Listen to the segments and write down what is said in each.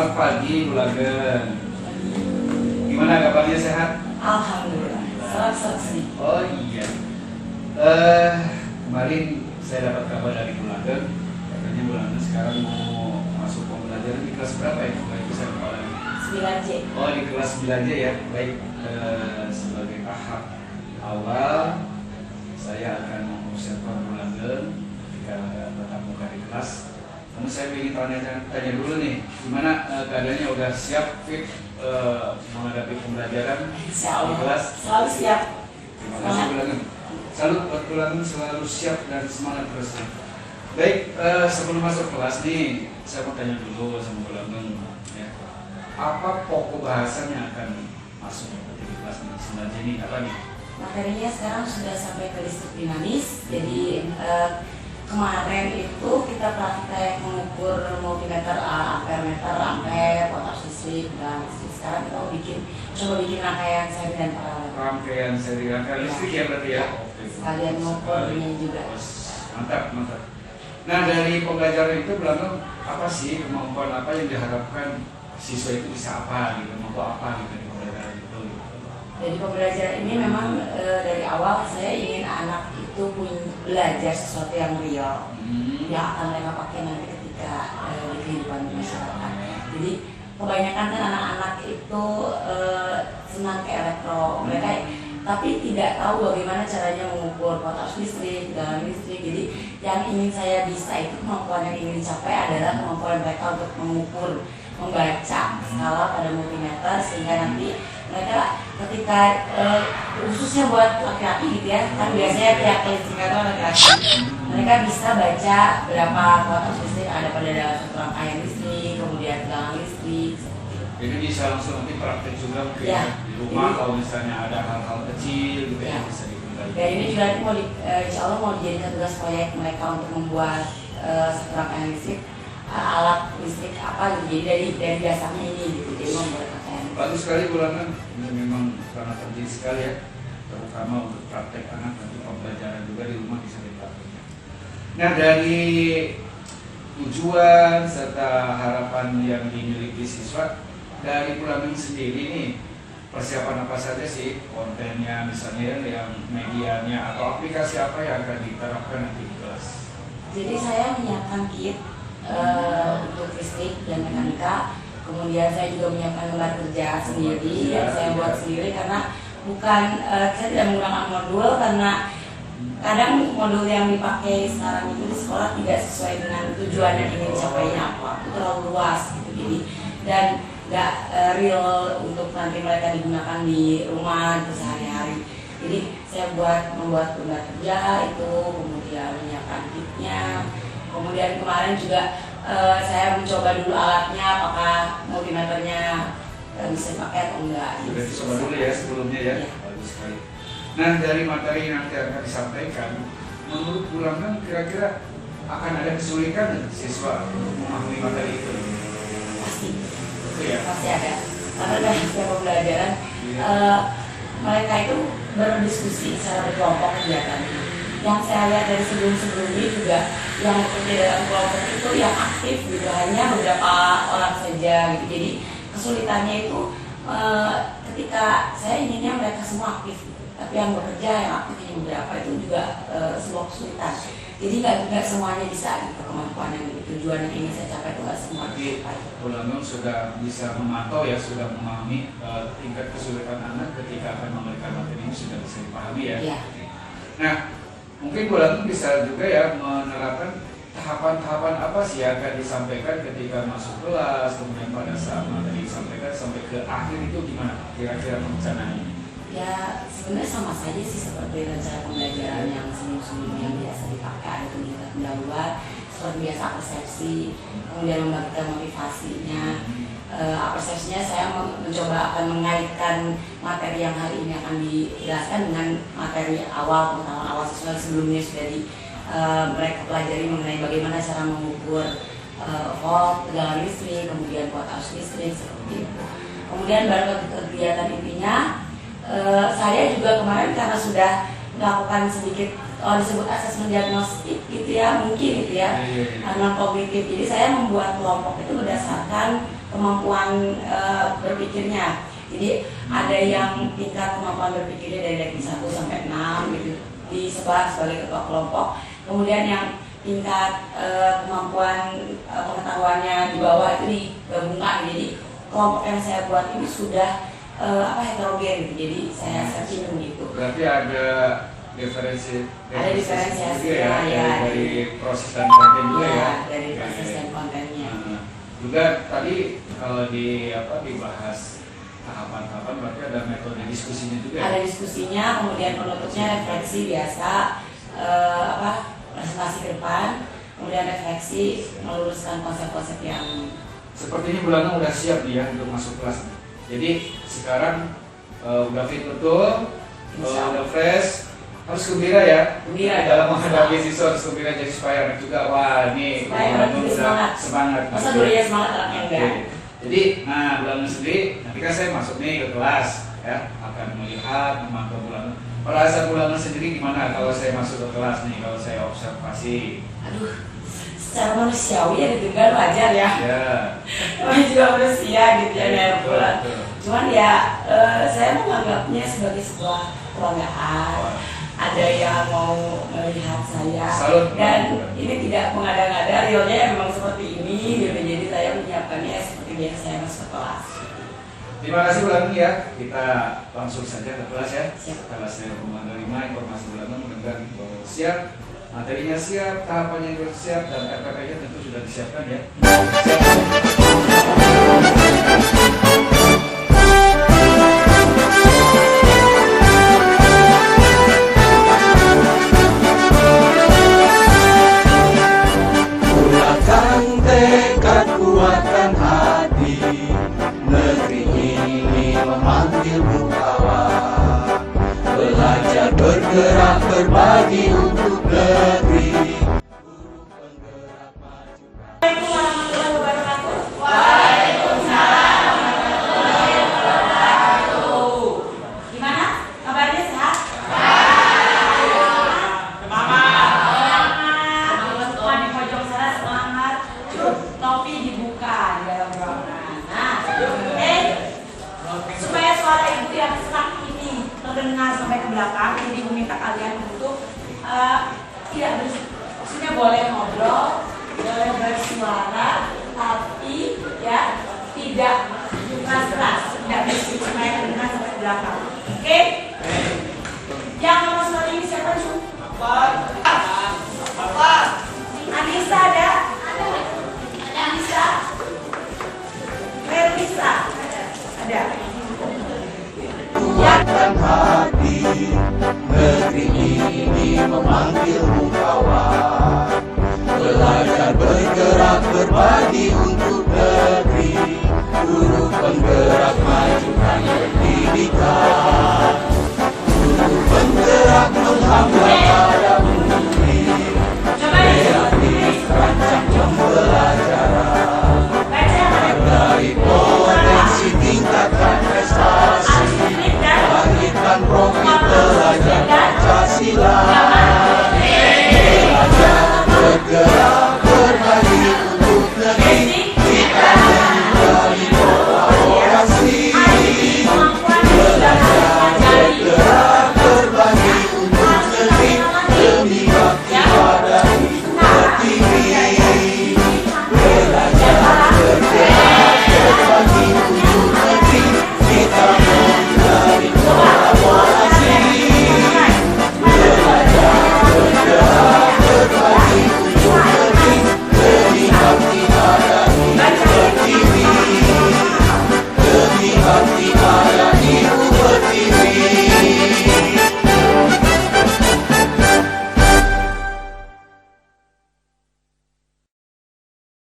Selamat pagi, Bulagen. Gimana kabarnya, sehat? Alhamdulillah, selamat sih. Oh iya. Kemarin saya dapat kabar dari Bulagen. Katanya Bulagen sekarang mau masuk pembelajaran di kelas berapa ya? Baik, saya lupa lagi. 9C. Oh, di kelas 9J ya. Baik, sebagai tahap awal saya akan mempersiapkan Bulagen ketika tatap muka di kelas. Namun saya ingin tanya dulu nih, gimana keadaannya, udah siap fit menghadapi pembelajaran Insya di Allah kelas? selalu siap. Terima kasih Bulagen. Salut buat Bulagen, selalu siap dan semangat terus. Baik, sebelum masuk kelas nih, saya mau tanya dulu sama Bulagen, ya. Apa pokok bahasanya akan masuk di kelas 9 ini? Apa nih? Materinya sekarang sudah sampai ke listrik dinamis. Jadi kemarin itu kita praktek mengukur multimeter, ampermeter, ampere, potas listrik, dan sekarang kita coba bikin rangkaian seri dan paralel. Rangkaian seri, rangkaian listrik ya berarti ya? Sekalian mengukurnya juga. Mantap, mantap. Nah, dari pembelajaran itu Bulagen apa sih, kemampuan apa yang diharapkan siswa itu bisa apa gitu, mampu apa gitu di pembelajaran itu? Jadi pembelajaran ini memang dari awal saya ingin anak itu belajar sesuatu yang real, yang akan mereka pakai nanti ketika di kehidupan masyarakat. Jadi kebanyakan kan anak-anak itu senang ke elektro, mereka tapi tidak tahu bagaimana caranya mengukur potas listrik, tegangan listrik. Jadi yang ingin saya bisa itu, kemampuan yang ingin dicapai adalah kemampuan mereka untuk mengukur, membaca skala pada multimeter, sehingga nanti mereka ketika khususnya buat laki-laki gitu ya, kan biasanya tiap listrik atau laki-laki, mereka bisa baca berapa potas listrik ada pada dalam satu rangkaian listrik, kemudian tegangan listrik. Jadi bisa langsung nanti praktek juga mungkin Ya, di rumah kalau misalnya ada hal-hal kecil gitu ya, bisa digunakan. Dan ini juga nanti mau insya Allah mau dijadikan tugas proyek mereka untuk membuat satu rangkaian listrik, alat listrik apa gitu. Jadi dari dasarnya ini gitu, jadi membuat rangkaian. Bagus sekali Bulagen, ini memang sangat penting sekali ya, terutama untuk praktek anak nanti pembelajaran juga di rumah bisa dipraktekkan. Nah, dari tujuan serta harapan yang dimiliki siswa, dari Bulagen sendiri nih, persiapan apa saja sih kontennya, misalnya yang medianya atau aplikasi apa yang akan diterapkan nanti di kelas? Jadi saya menyiapkan kit untuk listrik dan mekanika. Kemudian saya juga menyiapkan lembar kerja sendiri yang saya buat sendiri, karena saya tidak menggunakan modul, karena kadang modul yang dipakai sekarang itu di sekolah tidak sesuai dengan tujuan yang ingin dicapainya apa, itu terlalu luas gitu. Jadi dan nggak real untuk nanti mereka digunakan di rumah gitu sehari-hari. Jadi saya membuat lembar kerja itu, kemudian menyiapkan kitnya, kemudian kemarin juga saya mencoba dulu alatnya, apakah multimeternya bisa dipakai atau enggak. Sudah dicoba dulu ya sebelumnya ya. Bagus sekali. Nah, dari materi yang nanti akan disampaikan, menurut Bulagen kira-kira akan ada kesulitan siswa untuk memahami materi itu? Pasti. Ya. Pasti ada. Karena dari setiap pembelajaran mereka itu berdiskusi secara berkelompok kegiatannya. Yang saya lihat dari sebelum-sebelumnya juga, yang bekerja dalam kelompok itu yang aktif gitu, hanya beberapa orang saja gitu. Jadi kesulitannya itu ketika saya inginnya mereka semua aktif gitu, tapi yang bekerja yang aktif hanya beberapa, itu juga sebuah kesulitan. Jadi nggak semuanya bisa gitu, kemampuan yang tujuan yang ingin saya capai itu nggak semua dicapai. Bulagen sudah bisa memantau ya, sudah memahami tingkat kesulitan anak ketika akan memberikan materi ini, sudah bisa dipahami ya. Ya. Nah, mungkin Bulagen bisa juga ya menerapkan tahapan-tahapan apa sih yang akan disampaikan ketika masuk kelas, kemudian pada saat materi disampaikan sampai ke akhir itu gimana kira-kira perencanaannya? Ya sebenarnya sama saja sih seperti rencana pembelajaran yang sebelum-sebelumnya yang biasa dipakai. Ada pendidikan pendahuluan seperti biasa, persepsi, kemudian membagikan motivasinya. Persepsinya saya mencoba akan mengaitkan materi yang hari ini akan dijelaskan dengan materi awal, pengetahuan awal siswa sebelumnya sudah mereka pelajari mengenai bagaimana cara mengukur volt, tegangan listrik, kemudian potas listrik seperti itu. Kemudian baru ke kegiatan intinya, saya juga kemarin karena sudah melakukan sedikit kalau disebut asesmen diagnostik gitu ya, mungkin gitu ya, non kognitif. Jadi saya membuat kelompok itu berdasarkan kemampuan berpikirnya. Jadi ada yang tingkat kemampuan berpikirnya dari ranking 1 sampai 6 gitu, disebar sebagai ketua kelompok. Kemudian yang tingkat kemampuan pengetahuannya di bawah itu digabungkan. Jadi kelompok yang saya buat ini sudah heterogen gitu. Jadi saya searching gitu. Berarti ada diferensiasi ya, dari proses dan konten juga ya. Dari proses dan kontennya. Juga tadi kalau dibahas tahapan-tahapan berarti ada metode diskusinya juga. Ada diskusinya, kemudian penutupnya refleksi biasa, presentasi ke depan, kemudian refleksi meluruskan konsep-konsep yang. Sepertinya Bulana udah siap nih ya untuk masuk kelas. Jadi sekarang udah fit betul, udah fresh, harus gembira ya. Gembira dalam menghadapi siswa harus gembira, jadi supaya anak juga wah ini udah semangat. Masa dulu ya semangat anaknya enggak. Jadi Bulana sendiri nanti kan saya masuk nih ke kelas ya, akan melihat memantau Bulana. Perasaan Bulana sendiri gimana kalau saya masuk ke kelas nih, kalau saya observasi? Aduh, secara manusiawi ya didengar wajar ya. Namanya juga manusia gitu ya, nervous. Cuman ya saya menganggapnya sebagai sebuah kebanggaan. Ada yang mau melihat saya. Dan ini tidak mengada-ngada, realnya memang seperti ini gitu. Jadi saya menyiapkannya seperti biasa saya masuk ke kelas. Terima kasih Bulana ya. Kita langsung saja ke kelas ya. Siap. Kelas saya menerima informasi Bulana, mudah-mudahan siap, materinya siap, tahapannya juga siap, dan RPP-nya tentu sudah disiapkan ya. Kuatkan tekad, kuatkan hati, negeri ini memanggilmu kawan. Belajar bergerak berbagi untuk negeri. Guru penggerak majukan. Assalamualaikum warahmatullahi wabarakatuh. Waalaikumsalam warahmatullahi wabarakatuh. Gimana? Kabarnya sehat? Semangat. Di pojok sana semangat. Topi dibuka di dalam ruangan. Nah, supaya suara ibu yang serak ini terdengar sampai ke belakang, jadi meminta kalian untuk tidak maksudnya boleh ngobrol, boleh bersuara, tapi ya tidak keras-keras, tidak berisik supaya terdengar sampai ke belakang. Oke? Yang nomor suara ini siapa cu? Apa? Anissa ada? Anissa? Melisa? Ada? Kuatkan hati, negeri ini memanggilmu kawan. Belajar bergerak berbagi untuk negeri. Guru penggerak majukan pendidikan. Guru penggerak menghambat para murid. Kreatif rancang pembelajaran. Hargai potensi, tingkatkan prestasi. Bangkitkan profil pelajar Pancasila. Belajar bergerak berbagi untuk negeri. Kita menjalin kolaborasi. Belajar bergerak berbagi untuk negeri. Demi bakti pada Ibu Pertiwi. Belajar bergerak berbagi untuk negeri. Kita menjalin kolaborasi. Belajar bergerak berbagi untuk negeri. Demi bakti pada Ibu Pertiwi. Demi bakti pada Ibu Pertiwi.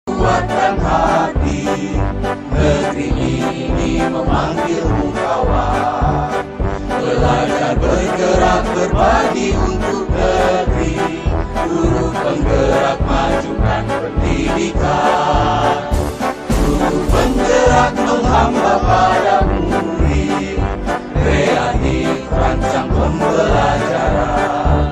Kuatkan hati, negeri ini memanggilmu kawan. Belajar bergerak berbagi untuk negeri. Guru penggerak majukan pendidikan. Guru penggerak menghamba para murid. Kreatif rancang pembelajaran.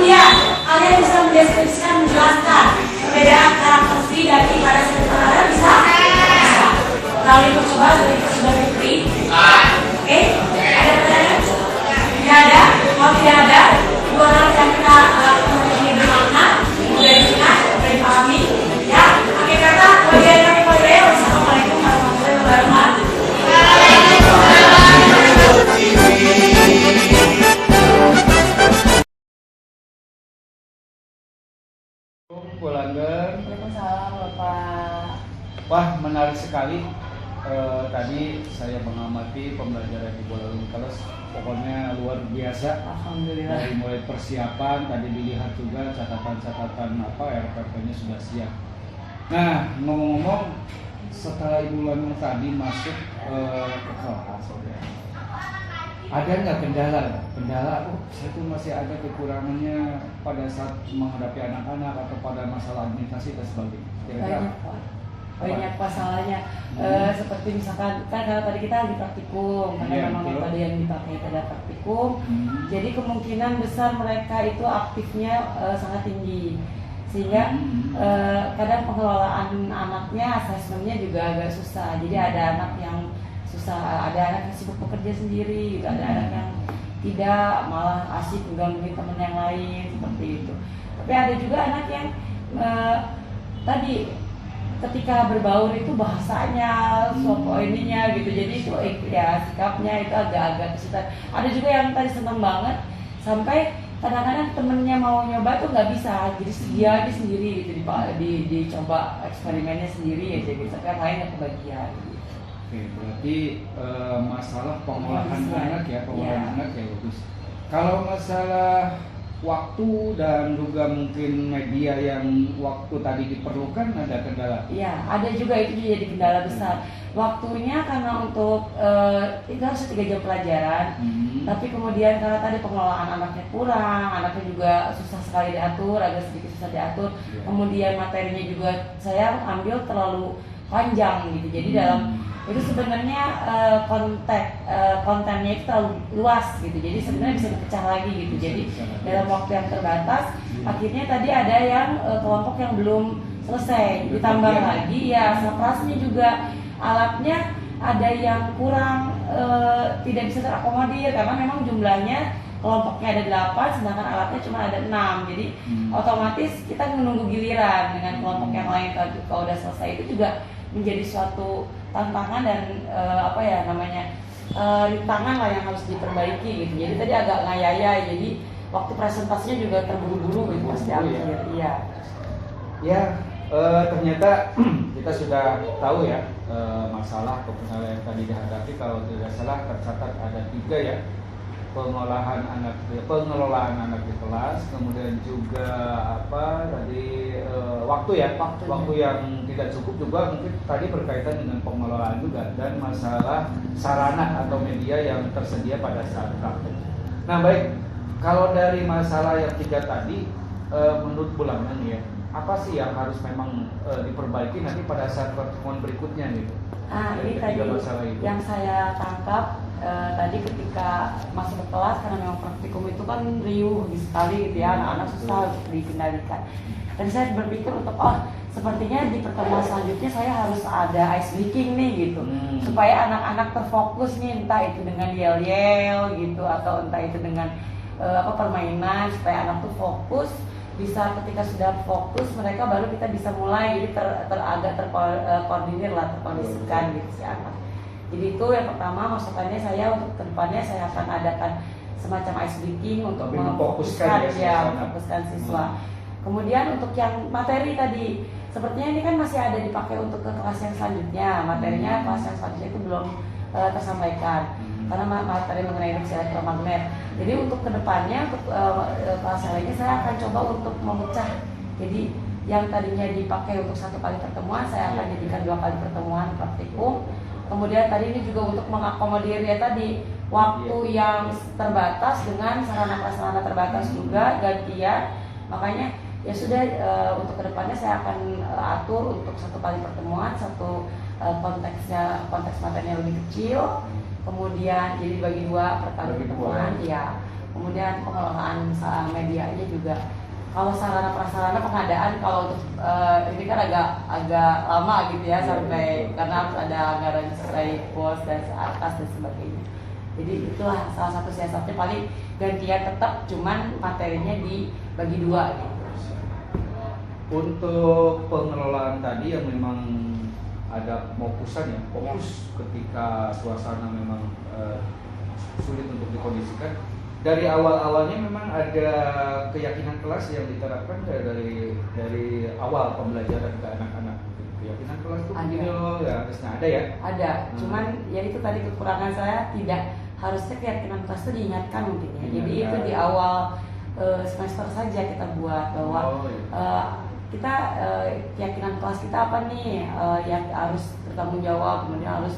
ya, kalian bisa mendeskripsikan, menjelaskan perbedaan karakteristik dari ibadah sederhana bisa? Bisa. Lalu coba sudah Fitri. Oke, ada pertanyaan? Tidak ada? Kalau tidak ada, dua hal yang kita ini bermakna, mudah diingat, mudah dipahami. Ya, akhir kata, bagian kami boleh. Wassalamualaikum warahmatullahi wabarakatuh. Bu Langgeng. Waalaikumsalam Bapak. Wah, menarik sekali. Tadi saya mengamati pembelajaran di Bola Kelas, pokoknya luar biasa. Alhamdulillah. Dari mulai persiapan, tadi dilihat juga catatan-catatan RPP-nya sudah siap. Nah, ngomong-ngomong, setelah Ibu Langgeng tadi masuk ke kelas, ada nggak kendala? Saya tuh masih ada kekurangannya pada saat menghadapi anak-anak atau pada masalah administrasi dan sebagainya. Kira-kira banyak masalahnya. Seperti misalkan kan kalau tadi kita di praktikum, karena memang metode yang dipakai pada praktikum, jadi kemungkinan besar mereka itu aktifnya sangat tinggi, sehingga kadang pengelolaan anaknya, asesmennya juga agak susah. Jadi ada anak yang susah, ada anak yang sibuk bekerja sendiri, gitu. Ada anak yang tidak, malah asik mengganggu teman yang lain seperti itu. Tapi ada juga anak yang tadi ketika berbaur itu bahasanya, ininya gitu, jadi itu ya sikapnya itu agak-agak kesulitan. Ada juga yang tadi senang banget sampai kadang-kadang temennya mau nyoba tuh nggak bisa, jadi dia sendiri gitu, dicoba eksperimennya sendiri aja gitu, tapi yang lain nggak kebagian. Oke, berarti masalah pengolahan anak ya, anak ya bagus. Kalau masalah waktu dan juga mungkin media yang waktu tadi diperlukan, ada kendala? Iya, ada juga, itu jadi kendala besar. Waktunya karena untuk itu harus 3 jam pelajaran, tapi kemudian karena tadi pengelolaan anaknya kurang, anaknya juga susah sekali diatur, agak sedikit susah diatur. Kemudian materinya juga saya ambil terlalu panjang gitu, jadi dalam itu sebenarnya kontennya itu terlalu luas gitu, jadi sebenarnya bisa dipecah lagi gitu. Jadi dalam waktu yang terbatas, akhirnya tadi ada yang kelompok yang belum selesai, ditambah lagi ya saprasnya juga, alatnya ada yang kurang, tidak bisa terakomodir karena memang jumlahnya kelompoknya ada 8, sedangkan alatnya cuma ada 6. Jadi otomatis kita menunggu giliran dengan kelompok yang lain. Kalau udah selesai itu juga menjadi suatu tantangan dan rintangan lah yang harus diperbaiki gitu. Jadi tadi agak ngayaya, jadi waktu presentasinya juga terburu-buru gitu pas di akhir. Iya. Ya, ternyata kita sudah tahu ya masalah yang tadi dihadapi. Kalau tidak salah tercatat ada 3 ya. Pengelolaan anak di kelas, kemudian juga waktu yang tidak cukup juga mungkin tadi berkaitan dengan pengelolaan juga, dan masalah sarana atau media yang tersedia pada saat praktek. Nah baik, kalau dari masalah yang 3 tadi, menurut Bu Langgeng ya, apa sih yang harus memang diperbaiki nanti pada saat pertemuan berikutnya gitu? Ini tadi yang saya tangkap tadi ketika masuk ke kelas, karena memang praktikum itu kan riuh sekali gitu ya, anak-anak susah untuk dikendalikan. Dan saya berpikir untuk sepertinya di pertemuan selanjutnya saya harus ada ice breaking nih gitu, supaya anak-anak terfokus nih, entah itu dengan yel-yel gitu atau entah itu dengan permainan, supaya anak tuh fokus. Bisa ketika sudah fokus mereka baru kita bisa mulai, jadi agak terkoordinir lah, terkondisikan gitu si anak. Jadi itu yang pertama, masukannya saya untuk kedepannya saya akan adakan semacam ice breaking untuk memfokuskan siswa. Kemudian untuk yang materi tadi, sepertinya ini kan masih ada dipakai untuk ke kelas yang selanjutnya. Materinya kelas yang selanjutnya itu belum tersampaikan karena materi mengenai induksi elektromagnet. Jadi untuk kedepannya, untuk kelas lainnya saya akan coba untuk memecah. Jadi yang tadinya dipakai untuk 1 kali pertemuan, saya akan jadikan 2 kali pertemuan praktikum. Kemudian tadi ini juga untuk mengakomodir ya tadi waktu yang terbatas dengan sarana-prasarana terbatas juga gantian. Makanya ya sudah, untuk kedepannya saya akan atur untuk 1 kali pertemuan, konteks materinya lebih kecil, kemudian jadi bagi 2 per kali pertemuan ya. kemudian pengelolaan medianya juga. Kalau sarana prasarana pengadaan, kalau untuk ini kan agak lama gitu ya, sampai karena harus ada anggaran selesai pos dan atas dan sebagainya. Jadi itulah salah satu siasatnya, paling gantian tetap, cuman materinya dibagi dua gitu. Untuk pengelolaan tadi yang memang ada fokusan ya, fokus ketika suasana memang sulit untuk dikondisikan. Dari awal-awalnya memang ada keyakinan kelas yang diterapkan dari awal pembelajaran ke anak-anak. Keyakinan kelas itu begini loh, ya harusnya ada ya. Ada, cuman ya itu tadi kekurangan saya, tidak harusnya keyakinan kelas itu diingatkan mungkin ya. Jadi itu di awal semester saja kita buat bahwa kita keyakinan kelas kita apa nih, yang harus bertanggung jawab, kemudian harus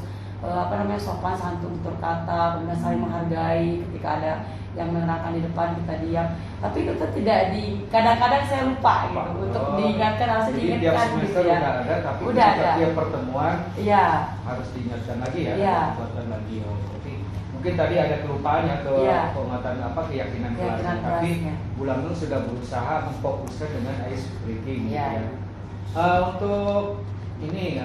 sopan santun tutur kata, kemudian saling menghargai ketika ada yang menerangkan di depan kita diam. Tapi itu tidak kadang-kadang saya lupa gitu untuk diingatkan, harusnya diingatkan gitu ya. Udah ada, tapi udah ada. Tiap pertemuan harus diingatkan lagi ya. Diingatkan lagi. Jadi mungkin tadi ada kelupaan ya pengetahuan keyakinan kelas. Tapi Bulan Nur sudah berusaha memfokuskan dengan ice breaking. Untuk ini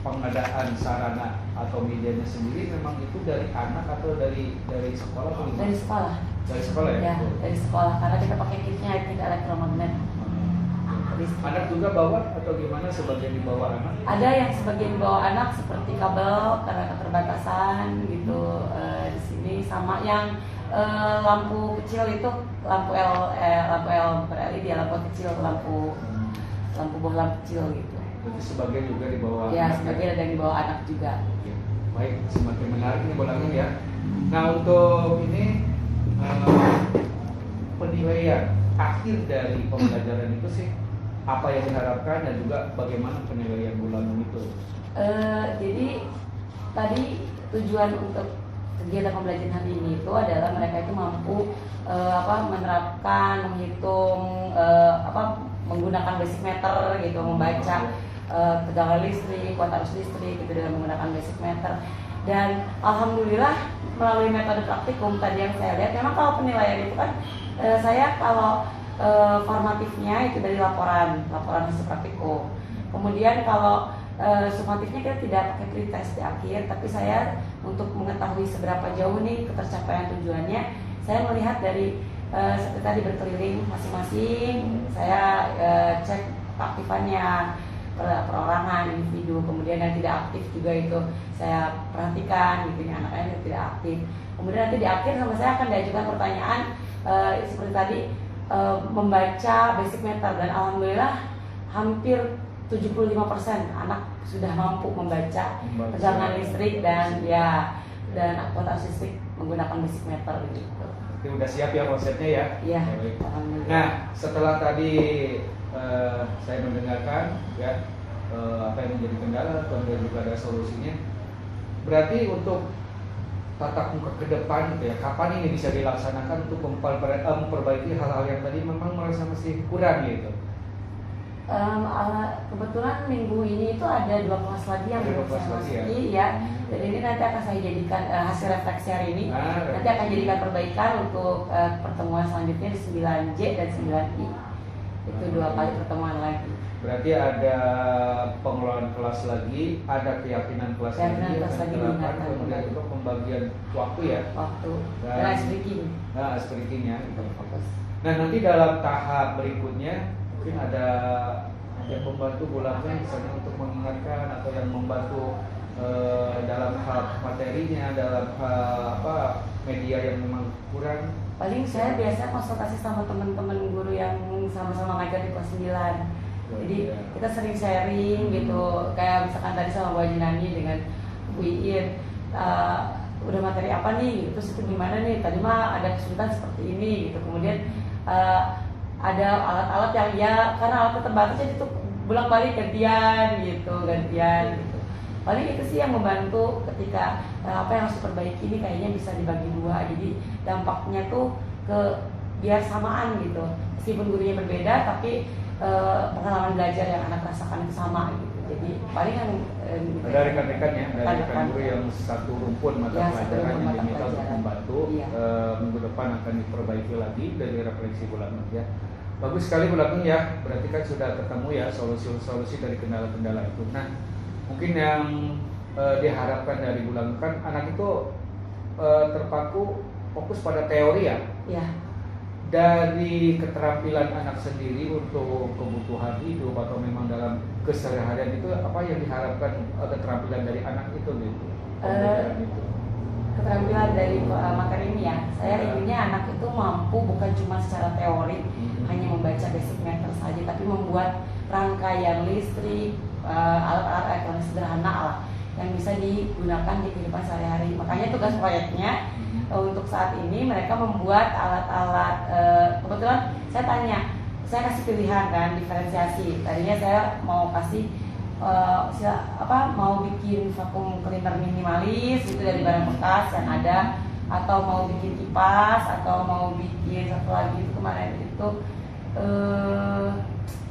pengadaan sarana atau medianya sendiri memang itu dari anak atau dari sekolah atau dari sekolah? Dari sekolah ya? Dari sekolah, karena kita pakai kitnya elektromagnet. Anak juga bawa atau gimana, sebagian dibawa anak? Ada yang sebagian dibawa anak seperti kabel karena keterbatasan gitu di sini, sama yang lampu kecil itu, lampu bukan LED ya, lampu kecil, lampu bohlam lampu kecil gitu. Berarti sebagian juga dibawa ya, anak. sebagian ada yang dibawa anak juga. Ya. Baik, semakin menarik nih Bulan ya. Nah, untuk ini penilaian akhir dari pembelajaran itu sih apa yang diharapkan dan juga bagaimana penilaian Bulan itu? Jadi tadi tujuan untuk kegiatan pembelajaran hari ini itu adalah mereka itu mampu menerapkan, menghitung, menggunakan basic meter gitu, membaca tegangan listrik, kuota arus listrik gitu dengan menggunakan basic meter. Dan alhamdulillah melalui metode praktikum tadi yang saya lihat, memang kalau penilaian itu kan saya kalau formatifnya itu dari laporan hasil praktikum. Kemudian kalau sumatifnya kita tidak pakai pretest di akhir, tapi saya untuk mengetahui seberapa jauh nih ketercapaian tujuannya, saya melihat dari seperti tadi berkeliling masing-masing, saya cek keaktifannya, perorangan, individu, kemudian yang tidak aktif juga itu saya perhatikan gitu, anak-anak yang tidak aktif. Kemudian nanti di akhir sama saya akan diajukan pertanyaan seperti tadi, membaca basic meter, dan alhamdulillah hampir 75% anak sudah mampu membaca tegangan listrik dan kuota listrik menggunakan basic meter gitu. Jadi udah siap ya konsepnya ya? Iya. Nah, setelah tadi saya mendengarkan ya apa yang menjadi kendala, kemudian juga ada solusinya. Berarti untuk tatap muka ke depan gitu ya, kapan ini bisa dilaksanakan untuk memperbaiki hal-hal yang tadi memang merasa masih kurang gitu? Kebetulan minggu ini itu ada 2 kelas lagi yang belum saya masuki ya. Dan ini nanti akan saya jadikan hasil refleksi hari ini. Nanti akan jadikan perbaikan untuk pertemuan selanjutnya di 9J dan 9I. Itu 2 kali pertemuan lagi. Berarti ada pengelolaan kelas lagi, ada keyakinan kelas lagi, kemudian juga pembagian waktu ya. Waktu. Dan ice breaking. Nah, ice breaking ya. Nah, nanti dalam tahap berikutnya mungkin ada yang membantu Bulannya misalnya untuk mengingatkan atau yang membantu dalam hal materinya, dalam media yang memang kurang. Paling saya biasa konsultasi sama teman-teman guru yang sama-sama ngajar di kelas 9. Jadi kita sering sharing gitu, kayak misalkan tadi sama Bu Haji Nani dengan Bu Iin, udah materi apa nih, terus itu gimana nih, tadi mah ada kesulitan seperti ini gitu. Kemudian ada alat-alat yang karena alatnya terbatas jadi tuh bolak-balik gantian gitu. Paling itu sih yang membantu ketika apa yang harus diperbaiki ini kayaknya bisa dibagi 2, jadi dampaknya tuh biar samaan gitu, meskipun gurunya berbeda tapi pengalaman belajar yang anak rasakan itu sama gitu. Jadi paling yang ada rekan-rekannya, ada rekan rekan-rekan guru yang satu rumpun mata Ya, pelajaran satu rumpun yang mata diminta untuk pelajaran. membantu. Iya. Minggu depan akan diperbaiki lagi dari refleksi bulan ya. Bagus sekali bulan ya, berarti kan sudah ketemu ya solusi-solusi dari kendala-kendala itu. Nah, mungkin yang diharapkan dari bulan kan anak itu terpaku fokus pada teori ya. ya Dari keterampilan anak sendiri untuk kebutuhan hidup atau memang dalam keseharian itu apa yang diharapkan keterampilan dari anak itu gitu? Pembelajaran itu. keterampilan dari materi ini ya, saya inginnya anak itu mampu bukan cuma secara teori hanya membaca basic meter saja, tapi membuat rangkaian listrik, alat-alat elektronik sederhana lah yang bisa digunakan di kehidupan sehari-hari. Makanya tugas proyeknya untuk saat ini mereka membuat alat-alat, kebetulan saya tanya, saya kasih pilihan kan, diferensiasi. Tadinya saya mau kasih mau bikin vacuum cleaner minimalis itu dari barang bekas yang ada, atau mau bikin kipas, atau mau bikin satu lagi itu kemarin itu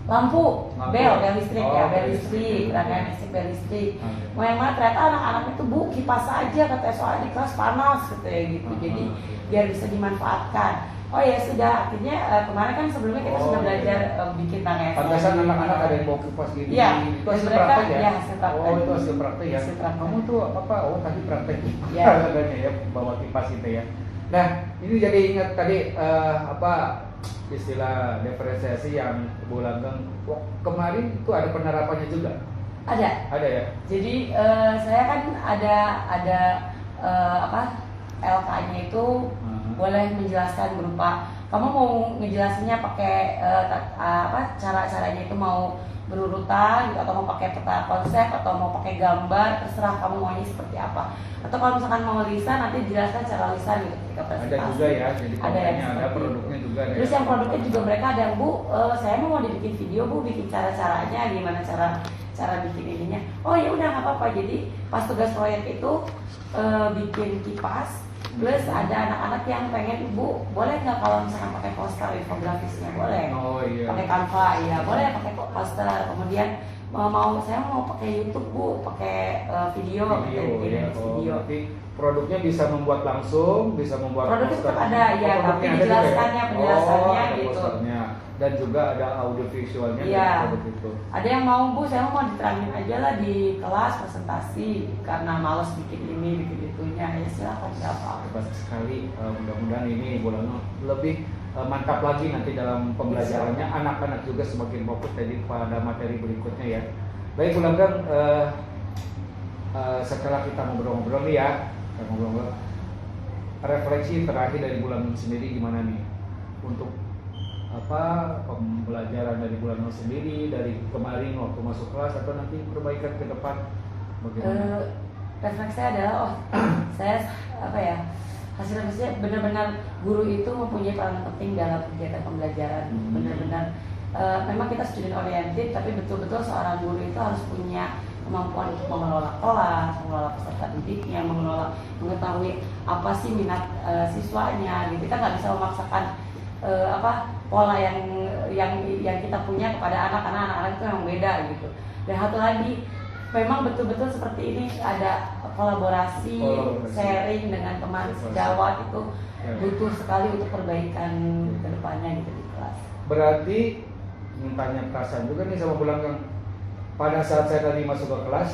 lampu bel listrik ya, bel listrik, rangkaian listrik, bel listrik. Mau yang mana, ternyata anak-anak itu bu kipas aja katanya, soalnya di kelas panas gitu ya gitu. Jadi biar bisa dimanfaatkan. Oh ya sudah, akhirnya kemarin kan sebelumnya kita sudah belajar bikin tangga. Pantasan anak-anak ada yang bawa kipas gini. Iya, itu hasil mereka, praktek ya? Iya, hasil praktek. Oh itu hasil praktek ya? Hasil praktek. Kamu tuh apa? Oh tadi praktek Iya. katanya ya, bawa kipas itu ya. Nah ini jadi ingat tadi istilah diferensiasi yang Bu Langgeng kemarin itu ada penerapannya juga? Ada ya? Jadi saya kan ada LK-nya itu boleh menjelaskan berupa kamu mau ngejelasinnya pakai cara-caranya itu mau berurutan gitu, atau mau pakai peta konsep, atau mau pakai gambar, terserah kamu maunya seperti apa. Atau kalau misalkan mau lisan, nanti dijelaskan secara lisan gitu ketika presentasi. Ada juga ya, jadi kontennya ada, produknya juga ada. Terus yang produknya juga mereka ada, Bu, saya mau dibikin video, Bu, bikin cara-caranya, gimana cara bikin ininya. Oh ya udah nggak apa-apa. Jadi pas tugas proyek itu bikin kipas. Plus ada anak-anak yang pengen, Bu, boleh nggak kalau misalkan pakai poster infografisnya? Boleh. Oh iya. Pakai Canva, iya boleh pakai poster. Kemudian saya mau pakai YouTube, Bu, pakai video ya. video. Berarti produknya bisa membuat langsung, bisa membuat produknya poster. tetap ada ya, tapi dijelaskannya, penjelasannya ada gitu. posternya. Dan juga ada audio visualnya Iya. produk itu. Ada yang mau, Bu, saya mau diterangin aja lah di kelas presentasi karena males bikin ini, bikin itunya. Ya silakan, siapa. Hebat sekali, mudah-mudahan ini bulan lebih mantap lagi nanti dalam pembelajarannya. Anak-anak juga semakin fokus tadi pada materi berikutnya ya. Baik Bu Langgeng, setelah kita ngobrol-ngobrol nih ya, refleksi terakhir dari bulan sendiri gimana nih untuk pembelajaran dari bulan sendiri, dari kemarin waktu masuk kelas atau nanti perbaikan ke depan bagaimana? Refleksi saya adalah saya hasil refleksinya benar-benar guru itu mempunyai peran penting dalam kegiatan pembelajaran. Benar-benar memang kita student oriented, tapi betul-betul seorang guru itu harus punya kemampuan untuk mengelola kelas, mengelola peserta didiknya, mengetahui apa sih minat siswanya. Kita nggak bisa memaksakan pola yang kita punya kepada anak, karena anak-anak itu yang beda gitu. Dan satu lagi, memang betul-betul seperti ini ada kolaborasi. Sharing dengan teman sejawat itu butuh sekali untuk perbaikan kedepannya gitu di kelas. Berarti tanya perasaan juga nih sama Bu Langgeng. Pada saat saya tadi masuk ke kelas,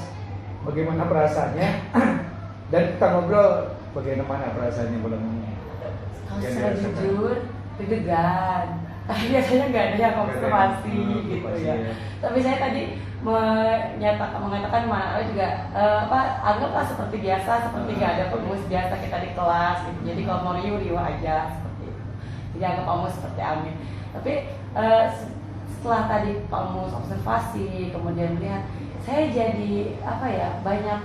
bagaimana perasaannya? Dan kita ngobrol bagaimana perasaannya Bu Langgeng? Kalau secara jujur, deg-degan. Biasanya nggak ada yang observasi gitu ya. Tapi saya tadi mengatakan mana juga anggaplah seperti biasa, seperti nggak ada pemus biasa kita di kelas gitu. Jadi kalau mau riuh aja seperti itu. Jadi anggap kamu seperti Amin. Tapi setelah tadi kamu observasi, kemudian melihat, saya jadi banyak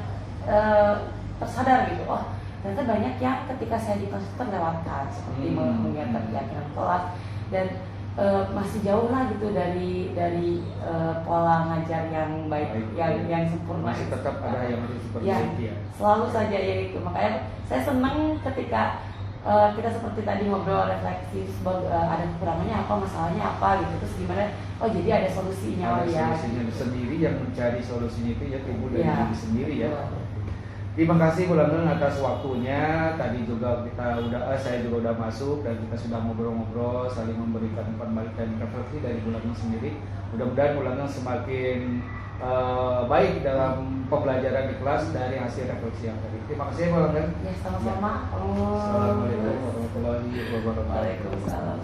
tersadar gitu. Oh, ternyata banyak yang ketika saya di kelas terlewatkan, seperti mengingatkan keyakinan kelas, dan masih jauh lah gitu dari pola ngajar yang baik, yang sempurna. Masih tetap ada yang masih seperti ya, itu ya. Selalu saja ya itu. Makanya saya senang ketika kita seperti tadi ngobrol refleksi, ada kekurangannya apa, masalahnya apa gitu, terus gimana, oh jadi ada solusinya. Ada ya solusinya sendiri, yang mencari solusinya itu ya timbul dari Ya. diri sendiri ya. Betul. Terima kasih Bu Langgeng atas waktunya. Tadi juga saya juga udah masuk dan kita sudah ngobrol-ngobrol, saling memberikan umpan balik dan refleksi dari Bu Langgeng sendiri. Mudah-mudahan Bu Langgeng semakin baik dalam pembelajaran di kelas dari hasil refleksi yang tadi. Terima kasih Bu Langgeng. Ya sama-sama. Assalamualaikum warahmatullahi wabarakatuh. Waalaikumsalam.